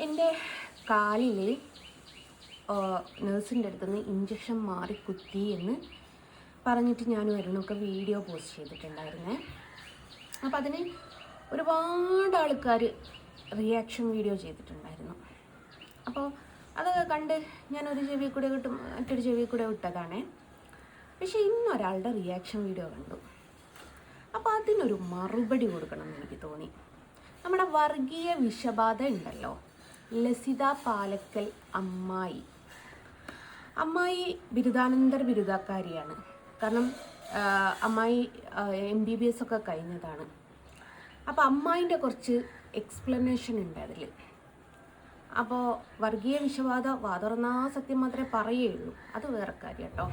എൻ്റെ കാലിൽ നേഴ്സിൻ്റെ അടുത്തുനിന്ന് ഇഞ്ചക്ഷൻ മാറി കുത്തി എന്ന് പറഞ്ഞിട്ട് ഞാൻ വരുന്നൊക്കെ വീഡിയോ പോസ്റ്റ് ചെയ്തിട്ടുണ്ടായിരുന്നേ. അപ്പോൾ അതിന് ഒരുപാട് ആൾക്കാർ റിയാക്ഷൻ വീഡിയോ ചെയ്തിട്ടുണ്ടായിരുന്നു. അപ്പോൾ അതൊക്കെ കണ്ട് ഞാനൊരു ചെവി കൂടെ കിട്ടും മറ്റൊരു ചെവി കൂടെ വിട്ടതാണേ. പക്ഷേ ഇന്നൊരാളുടെ റിയാക്ഷൻ വീഡിയോ കണ്ടു. അപ്പോൾ അതിനൊരു മറുപടി കൊടുക്കണം എന്ന് എനിക്ക് തോന്നി. നമ്മുടെ വർഗീയ വിഷബാധ ഉണ്ടല്ലോ, ലസിത പാലക്കൽ അമ്മായി ബിരുദാനന്തര ബിരുദക്കാരിയാണ്. കാരണം അമ്മായി MBBS ഒക്കെ കഴിഞ്ഞതാണ്. അപ്പോൾ അമ്മായിൻ്റെ കുറച്ച് എക്സ്പ്ലനേഷൻ ഉണ്ട് അതിൽ. അപ്പോൾ വർഗീയ വിഷബാധ വാതുറന്നാ സത്യം മാത്രമേ പറയുകയുള്ളൂ, അത് വേറെ കാര്യം കേട്ടോ.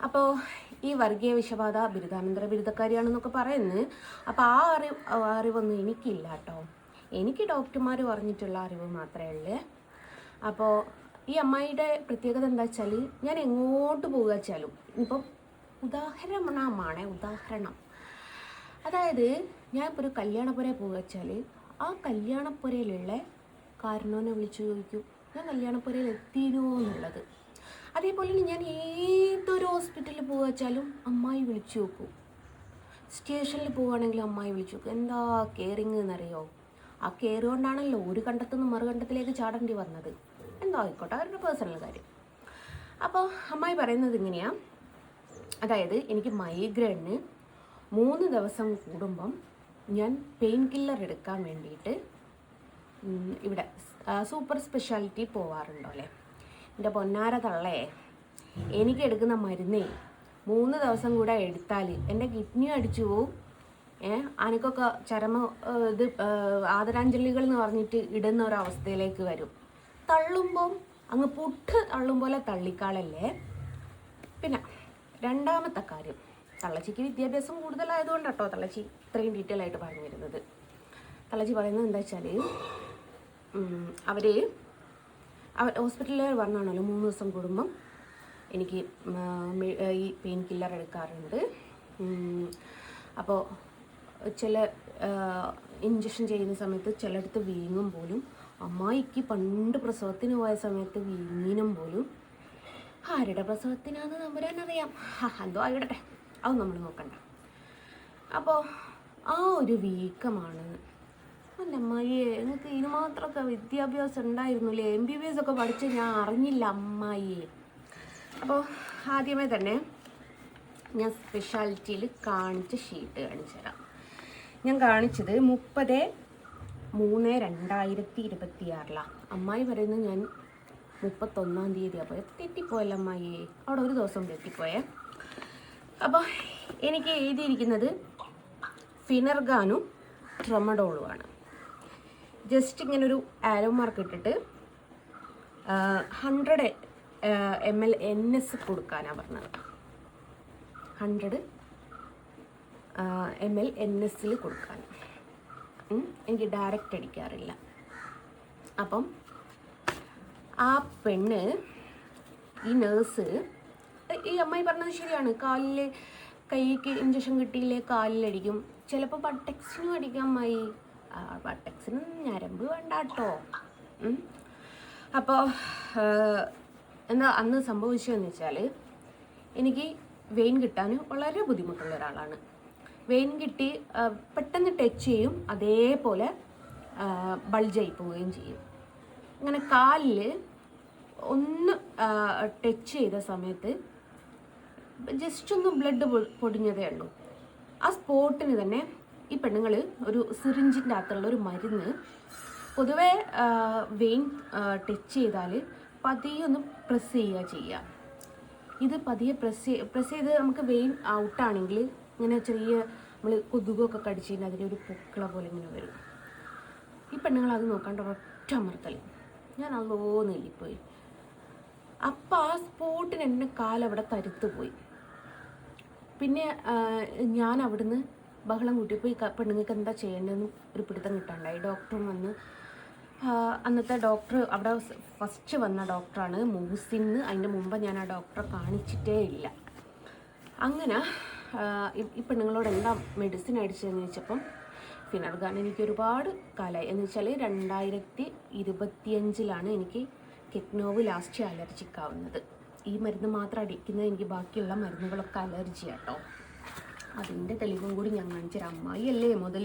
അപ്പോൾ ഈ വർഗീയ വിഷബാധ ബിരുദാനന്തര ബിരുദക്കാരിയാണെന്നൊക്കെ പറയുന്നത്. അപ്പോൾ ആ അറിവൊന്നും എനിക്കില്ല കേട്ടോ. എനിക്ക് ഡോക്ടർമാർ പറഞ്ഞിട്ടുള്ള അറിവ് മാത്രമേ ഉള്ളൂ. അപ്പോൾ ഈ അമ്മായിയുടെ പ്രത്യേകത എന്താ വെച്ചാൽ, ഞാൻ എങ്ങോട്ട് പോകുക വെച്ചാലും ഇപ്പം ഉദാഹരണം, അതായത് ഞാൻ ഇപ്പോൾ ഒരു കല്യാണപ്പുര പോകുക വെച്ചാൽ ആ കല്യാണപ്പുരയിലുള്ള കാരണവനെ വിളിച്ചു ചോദിക്കും ഞാൻ കല്യാണപ്പുരയിൽ എത്തിയോ എന്നുള്ളത്. അതേപോലെ ഞാൻ ഏതൊരു ഹോസ്പിറ്റലിൽ പോകുക വെച്ചാലും അമ്മായി വിളിച്ചു നോക്കും. സ്റ്റേഷനിൽ പോവുകയാണെങ്കിൽ അമ്മായി വിളിച്ചു നോക്കും. എന്താ കെയറിങ് എന്നറിയോ? ആ കെയർ കൊണ്ടാണല്ലോ ഒരു കണ്ടത്തുനിന്ന് മറുകണ്ടത്തിലേക്ക് ചാടേണ്ടി വന്നത്. എന്തോ ആയിക്കോട്ടെ, അവരുടെ പേഴ്സണൽ കാര്യം. അപ്പോൾ അമ്മായി പറയുന്നത് ഇങ്ങനെയാണ്, അതായത് എനിക്ക് മൈഗ്രെയിന് 3 ദിവസം കൂടുമ്പം ഞാൻ പെയിൻ കില്ലർ എടുക്കാൻ വേണ്ടിയിട്ട് ഇവിടെ സൂപ്പർ സ്പെഷ്യാലിറ്റി പോവാറുണ്ടോ അല്ലേ. എൻ്റെ പൊന്നാര തള്ളേ, എനിക്ക് എടുക്കുന്ന മരുന്നേ 3 ദിവസം കൂടെ എടുത്താൽ എൻ്റെ കിഡ്നി അടിച്ചു പോവും. അനക്കൊക്കെ ഇത് ആദരാഞ്ജലികൾ എന്ന് പറഞ്ഞിട്ട് ഇടുന്ന ഒരവസ്ഥയിലേക്ക് വരും. തള്ളുമ്പം അങ്ങ് പുട്ട് തള്ളും പോലെ തള്ളിക്കാളല്ലേ. പിന്നെ രണ്ടാമത്തെ കാര്യം, തള്ളച്ചിക്ക് വിദ്യാഭ്യാസം കൂടുതലായതുകൊണ്ട് കേട്ടോ തള്ളച്ചി ഇത്രയും ഡീറ്റെയിൽ ആയിട്ട് പറഞ്ഞു തരുന്നത്. തള്ളച്ചി പറയുന്നത് എന്താ വെച്ചാൽ, അവർ ഹോസ്പിറ്റലിൽ പറഞ്ഞാണല്ലോ 3 ദിവസം കൂടുമ്പം എനിക്ക് ഈ പെയിൻ കില്ലർ എടുക്കാറുണ്ട്. അപ്പോൾ ചില ഇഞ്ചക്ഷൻ ചെയ്യുന്ന സമയത്ത് ചിലയിടത്ത് വീങ്ങും പോലും. അമ്മായിക്ക് പണ്ട് പ്രസവത്തിന് പോയ സമയത്ത് വീങ്ങിനും പോലും. ആരുടെ പ്രസവത്തിനാന്ന് നമ്പരാനറിയാം, എന്തോ ആയിടട്ടെ, അത് നമ്മൾ നോക്കണ്ട. അപ്പോൾ ആ ഒരു വീക്കമാണ്. എൻ്റെ അമ്മായിയെ, നിങ്ങൾക്ക് ഇതിന് മാത്രമൊക്കെ വിദ്യാഭ്യാസം ഉണ്ടായിരുന്നില്ലേ? MBBS ഒക്കെ പഠിച്ച് ഞാൻ അറിഞ്ഞില്ല അമ്മായിയെ. അപ്പോൾ ആദ്യമേ തന്നെ ഞാൻ സ്പെഷ്യാലിറ്റിയിൽ കാണിച്ച ഷീറ്റ് കാണിച്ചു തരാം. ഞാൻ കാണിച്ചത് 30/3/2026. അമ്മായി പറയുന്നത് ഞാൻ 31-ാം തീയതിയാണ് പോയത്. തെറ്റിപ്പോയല്ല അമ്മായിയെ, അവിടെ ഒരു ദിവസം തെറ്റിപ്പോയേ. അപ്പോൾ എനിക്ക് എഴുതിയിരിക്കുന്നത് ഫിനർഗാനും ട്രമഡോളുമാണ്. ജസ്റ്റ് ഇങ്ങനൊരു ആരോ മാർക്ക് ഇട്ടിട്ട് 100 ml NS കൊടുക്കാനാണ് പറഞ്ഞത്. 100 ml NS കൊടുക്കാൻ. എനിക്ക് ഡയറക്റ്റ് അടിക്കാറില്ല. അപ്പം ആ പെണ്ണ്, ഈ നേഴ്സ്, ഈ അമ്മായി പറഞ്ഞത് ശരിയാണ്. കാലിൽ കൈക്ക് ഇഞ്ചക്ഷൻ കിട്ടിയില്ലേ കാലിലടിക്കും. ചിലപ്പോൾ ബട്ടക്സിനും അടിക്കാം അമ്മായി. ബട്ടക്സിന് ഞരമ്പ് വേണ്ട കേട്ടോ. അപ്പോൾ എന്താ അന്ന് സംഭവിച്ചതെന്ന് വെച്ചാൽ, എനിക്ക് വെയിൻ കിട്ടാൻ വളരെ ബുദ്ധിമുട്ടുള്ള ഒരാളാണ്. വെയിൻ കിട്ടി പെട്ടെന്ന് ടച്ച് ചെയ്യും, അതേപോലെ ബൾജായി പോവുകയും ചെയ്യും. അങ്ങനെ കാലിൽ ഒന്ന് ടച്ച് ചെയ്ത സമയത്ത് ജസ്റ്റ് ഒന്ന് ബ്ലഡ് പൊടിഞ്ഞതേ ഉള്ളൂ. ആ സ്പോട്ടിന് തന്നെ ഈ പെണ്ണുങ്ങൾ ഒരു സിറിഞ്ചിൻ്റെ അകത്തുള്ള ഒരു മരുന്ന്, പൊതുവേ വെയിൻ ടച്ച് ചെയ്താൽ പതിയെ ഒന്ന് പ്രസ് ചെയ്യുക. ഇത് പതിയെ പ്രസ് ചെയ്ത് നമുക്ക് വെയിൻ ഔട്ടാണെങ്കിൽ ഇങ്ങനെ ചെറിയ നമ്മൾ കൊതുകൊക്കെ കടിച്ചിട്ട് അതിലൊരു പൊക്കള പോലെ ഇങ്ങനെ വരും. ഈ പെണ്ണുങ്ങൾ അത് നോക്കാണ്ട് ഒറ്റ അമർത്തൽ. ഞാൻ അല്ലോ നെല്ലിപ്പോയി. അപ്പം ആ സ്പോട്ടിന് എൻ്റെ കാലവിടെ തരുത്ത് പോയി. പിന്നെ ഞാൻ അവിടുന്ന് ബഹളം കൂട്ടിയപ്പോൾ ഈ പെണ്ണുങ്ങൾക്ക് എന്താ ചെയ്യേണ്ടതെന്ന് ഒരു പിടുത്തം കിട്ടാണ്ടായി. ഡോക്ടറും വന്ന്, അന്നത്തെ ഡോക്ടർ അവിടെ ഫസ്റ്റ് വന്ന ഡോക്ടറാണ് മൂസിന്ന്. അതിൻ്റെ മുമ്പ് ഞാൻ ആ ഡോക്ടറെ കാണിച്ചിട്ടേ ഇല്ല. അങ്ങനെ ഈ പെണ്ണുങ്ങളോട് എന്താ മെഡിസിൻ അടിച്ചതെന്ന് ചോദിച്ചപ്പം ഫിനർഗാൻ എനിക്ക് ഒരുപാട് കാലമായി, എന്ന് വെച്ചാൽ 2025 എനിക്ക് കെറ്റ്നോവ് ലാസ്റ്റ് അലർജിക് ആവുന്നത്. ഈ മരുന്ന് മാത്രം അടിക്കുന്നത്, എനിക്ക് ബാക്കിയുള്ള മരുന്നുകളൊക്കെ അലർജി കേട്ടോ. അതിൻ്റെ തെളിവും കൂടി ഞാൻ കാണിച്ചുതരാം. അമ്മായി അല്ലേ മുതൽ,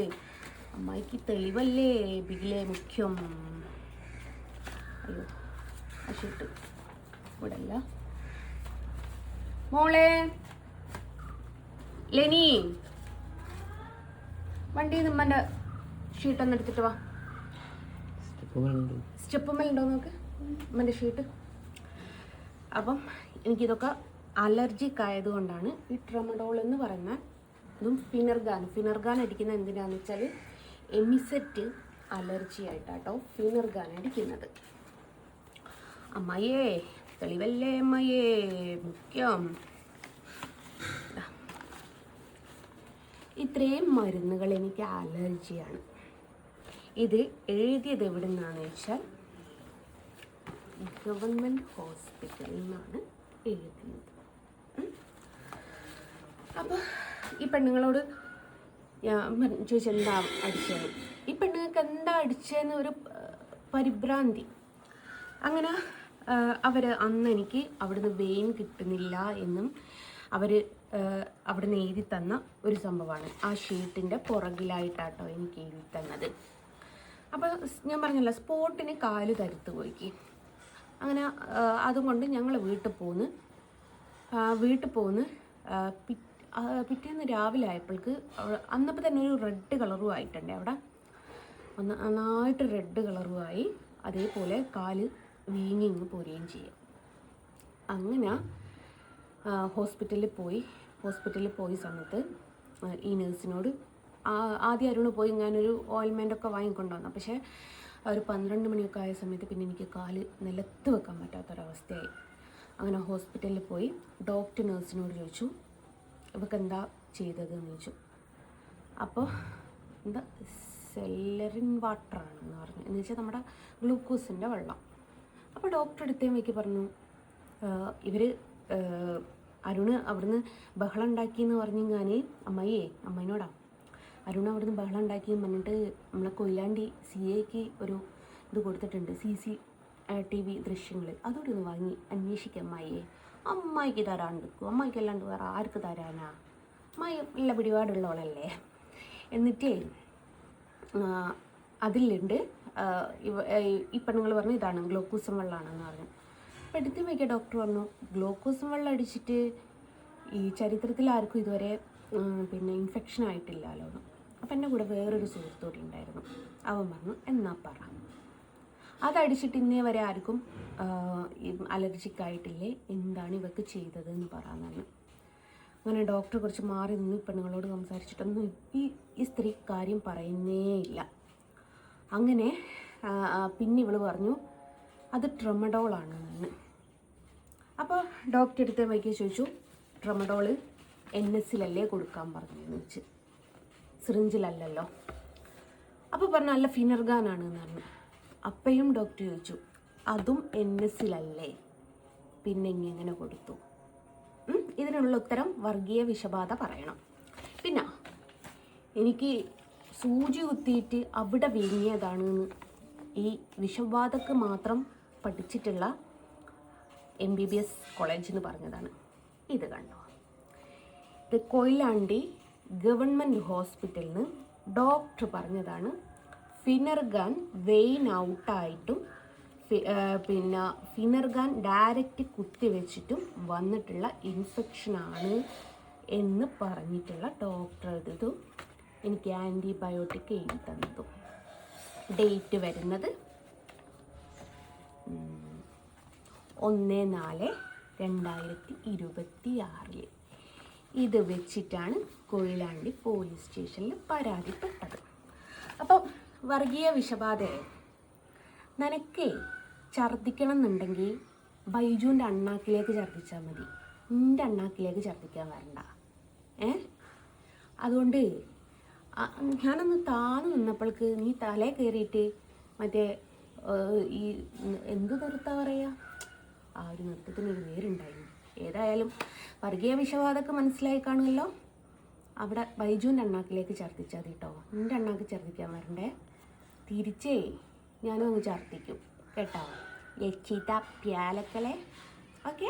അമ്മായിക്ക് തെളിവല്ലേ ബിഗിലെ മുഖ്യം. അയ്യോ ആ ഷീട്ട് ഇവിടെ അല്ല. മോളെ ലെനി, വണ്ടി നിമ്മൻ്റെ ഷീട്ടൊന്ന് എടുത്തിട്ട് വാ. സ്റ്റെപ്പ് മേലുണ്ടോ നോക്ക് ഉമ്മൻ്റെ ഷീട്ട്. അപ്പം എനിക്കിതൊക്കെ അലർജിക് ആയതുകൊണ്ടാണ് ഈ ട്രമഡോൾ എന്ന് പറയുന്ന ഇതും ഫിനർഗാൻ അടിക്കുന്ന എന്തിനാന്ന് വെച്ചാൽ എമിസെറ്റ് അലർജി ആയിട്ടാട്ടോ ഫിനർഗാൻ അടിക്കുന്നത്. അമ്മയേ തെളിവല്ലേ അമ്മയേ മുഖ്യം. ഇത്രയും മരുന്നുകൾ എനിക്ക് അലർജിയാണ്. ഇത് എഴുതിയത് എവിടെ നിന്നാണെന്ന് വെച്ചാൽ ഗവൺമെൻറ് ഹോസ്പിറ്റലിൽ നിന്നാണ് എഴുതുന്നത്. അപ്പോൾ ഈ പെണ്ണുങ്ങളോട് ഞാൻ ചോദിച്ചെന്താ അടിച്ചത്, ഈ പെണ്ണുങ്ങൾക്ക് എന്താ അടിച്ചതെന്ന് ഒരു പരിഭ്രാന്തി. അങ്ങനെ അവർ അന്ന് എനിക്ക് അവിടുന്ന് വെയിൻ കിട്ടുന്നില്ല എന്നും അവർ അവിടുന്ന് എഴുതി തന്ന ഒരു സംഭവമാണ്. ആ ഷീട്ടിൻ്റെ പുറകിലായിട്ടാട്ടോ എനിക്ക് എഴുതി തന്നത്. അപ്പോൾ ഞാൻ പറഞ്ഞല്ലോ സ്പോട്ടിന് കാല് തരുത്ത് പോയിക്ക്. അങ്ങനെ അതുകൊണ്ട് ഞങ്ങൾ വീട്ടിൽ പോന്ന് പിറ്റേന്ന് രാവിലെ ആയപ്പോൾക്ക് അന്നപ്പോൾ തന്നെ ഒരു റെഡ് കളറും ആയിട്ടുണ്ട്. അവിടെ നന്നായിട്ട് റെഡ് കളറുമായി, അതേപോലെ കാല് വീങ്ങി ഇങ്ങ് പോരുകയും ചെയ്യും. അങ്ങനെ ഹോസ്പിറ്റലിൽ പോയി സമയത്ത് ഈ നേഴ്സിനോട് ആദ്യം അരുണ് പോയി ഞാനൊരു ഓയിൽമെൻ്റൊക്കെ വാങ്ങിക്കൊണ്ട് വന്നു. പക്ഷേ ഒരു 12 മണിയൊക്കെ ആയ സമയത്ത് പിന്നെ എനിക്ക് കാല് നിലത്ത് വെക്കാൻ പറ്റാത്തൊരവസ്ഥയായി. അങ്ങനെ ഹോസ്പിറ്റലിൽ പോയി ഡോക്ടർ നേഴ്സിനോട് ചോദിച്ചു ഇവർക്ക് എന്താ ചെയ്തതെന്ന് ചോദിച്ചു. അപ്പോൾ എന്താ സെല്ലറിൻ വാട്ടറാണെന്ന് പറഞ്ഞു, എന്ന് വെച്ചാൽ നമ്മുടെ ഗ്ലൂക്കോസിൻ്റെ വെള്ളം. അപ്പോൾ ഡോക്ടർ അടുത്തേക്ക് പറഞ്ഞു ഇവർ അരുണ് അവിടുന്ന് ബഹളം ഉണ്ടാക്കിയെന്ന് പറഞ്ഞു. ഞാൻ അമ്മയോടാ അരുൺ അവിടുന്ന് ബഹളം ഉണ്ടാക്കിയെന്ന് പറഞ്ഞിട്ട് നമ്മളെ കൊയിലാണ്ടി CAക്ക് ഒരു ഇത് കൊടുത്തിട്ടുണ്ട്, CCTV ദൃശ്യങ്ങൾ, അതോടെ ഒന്ന് വാങ്ങി അന്വേഷിക്കാം അമ്മായിക്ക് തരാൻ നിൽക്കും, അമ്മായിക്ക് അല്ലാണ്ട് വേറെ ആർക്ക് തരാനാ, അമ്മായി നല്ല പിടിപാടുള്ളവളല്ലേ. എന്നിട്ടേ അതിലുണ്ട് ഈ പെണ്ണുങ്ങൾ പറഞ്ഞു ഇതാണ് ഗ്ലൂക്കോസും വെള്ളമാണെന്ന് പറഞ്ഞു. അപ്പോൾ എടുത്ത് വയ്ക്കുക ഡോക്ടർ പറഞ്ഞു ഗ്ലൂക്കോസും വെള്ളം അടിച്ചിട്ട് ഈ ചരിത്രത്തിൽ ആർക്കും ഇതുവരെ പിന്നെ ഇൻഫെക്ഷൻ ആയിട്ടില്ലല്ലോ. അപ്പം എൻ്റെ കൂടെ വേറൊരു സുഹൃത്തോടെ ഉണ്ടായിരുന്നു. അവൻ പറഞ്ഞു എന്നാ പറ അതടിച്ചിട്ട് ഇന്നേ വരെ ആർക്കും അലർജിക് ആയിട്ടില്ലേ, എന്താണ് ഇവർക്ക് ചെയ്തതെന്ന് പറയാമെന്ന്. അങ്ങനെ ഡോക്ടർ കുറച്ച് മാറി നിന്ന് പെണ്ണുങ്ങളോട് സംസാരിച്ചിട്ടൊന്നും ഈ സ്ത്രീ കാര്യം പറയുന്നേ ഇല്ല. അങ്ങനെ പിന്നെ ഇവൾ പറഞ്ഞു അത് ട്രമഡോളാണെന്ന്. അപ്പോൾ ഡോക്ടർ എടുത്ത് വൈകി ചോദിച്ചു ട്രമഡോള് NSലല്ലേ കൊടുക്കാൻ പറഞ്ഞതെന്ന് വെച്ച്, സിറിഞ്ചിലല്ലല്ലോ. അപ്പോൾ പറഞ്ഞു അല്ല ഫിനർഗാനാണെന്ന് പറഞ്ഞു. അപ്പയും ഡോക്ടർ ചോദിച്ചു അതും NSലല്ലേ, പിന്നെ എങ്ങനെ കൊടുത്തു? ഇതിനുള്ള ഉത്തരം വർഗീയ വിഷബാധ പറയണം. പിന്നെ എനിക്ക് സൂചി കുത്തിയിട്ട് അവിടെ വീങ്ങിയതാണെന്ന് ഈ വിഷബാധക്ക് മാത്രം പഠിച്ചിട്ടുള്ള MBBS കോളേജിൽ നിന്ന് പറഞ്ഞതാണ്. ഇത് കണ്ടോ, ഇത് കൊയിലാണ്ടി ഗവൺമെൻറ് ഹോസ്പിറ്റലിൽ നിന്ന് ഡോക്ടർ പറഞ്ഞതാണ്. ഫിനർഗാൻ വെയിൻ ഔട്ടായിട്ടും പിന്നെ ഫിനർഗാൻ ഡയറക്റ്റ് കുത്തിവെച്ചിട്ടും വന്നിട്ടുള്ള ഇൻഫെക്ഷനാണ് എന്ന് പറഞ്ഞിട്ടുള്ള ഡോക്ടർ ഇതും എനിക്ക് ആൻറ്റിബയോട്ടിക് എഴുതി തന്നതും. ഡേറ്റ് വരുന്നത് 1/4/2026. ഇത് വെച്ചിട്ടാണ് കൊയിലാണ്ടി പോലീസ് സ്റ്റേഷനിൽ പരാതിപ്പെട്ടത്. അപ്പം വർഗീയ വിഷബാധയെ നിനക്കേ ഛർദ്ദിക്കണം എന്നുണ്ടെങ്കിൽ ബൈജുവിൻ്റെ അണ്ണാക്കിലേക്ക് ഛർദ്ദിച്ചാൽ മതി, നിൻ്റെ അണ്ണാക്കിലേക്ക് ഛർദ്ദിക്കാൻ വരണ്ട. അതുകൊണ്ട് ഞാനൊന്ന് താന്ന് നിന്നപ്പോൾക്ക് നീ തലേ കയറിയിട്ട് മറ്റേ ഈ എന്ത് നിർത്താ പറയുക, ആ ഒരു നൃത്തത്തിനൊരു പേരുണ്ടായിരുന്നു. ഏതായാലും വർഗീയ വിഷബാധക്ക് മനസ്സിലായി കാണുമല്ലോ. അവിടെ ബൈജുവിൻ്റെ അണ്ണാക്കിലേക്ക് ഛർദ്ദിച്ചാൽ മതി കേട്ടോ. എൻ്റെ അണ്ണാക്ക് ഛർദ്ദിക്കാൻ വരണ്ടേ. തിരിച്ചേ ഞാനും അങ്ങ് ഛർദ്ദിക്കും കേട്ടോ. ലക്ഷിത പ്യാലക്കലെ. ഓക്കെ.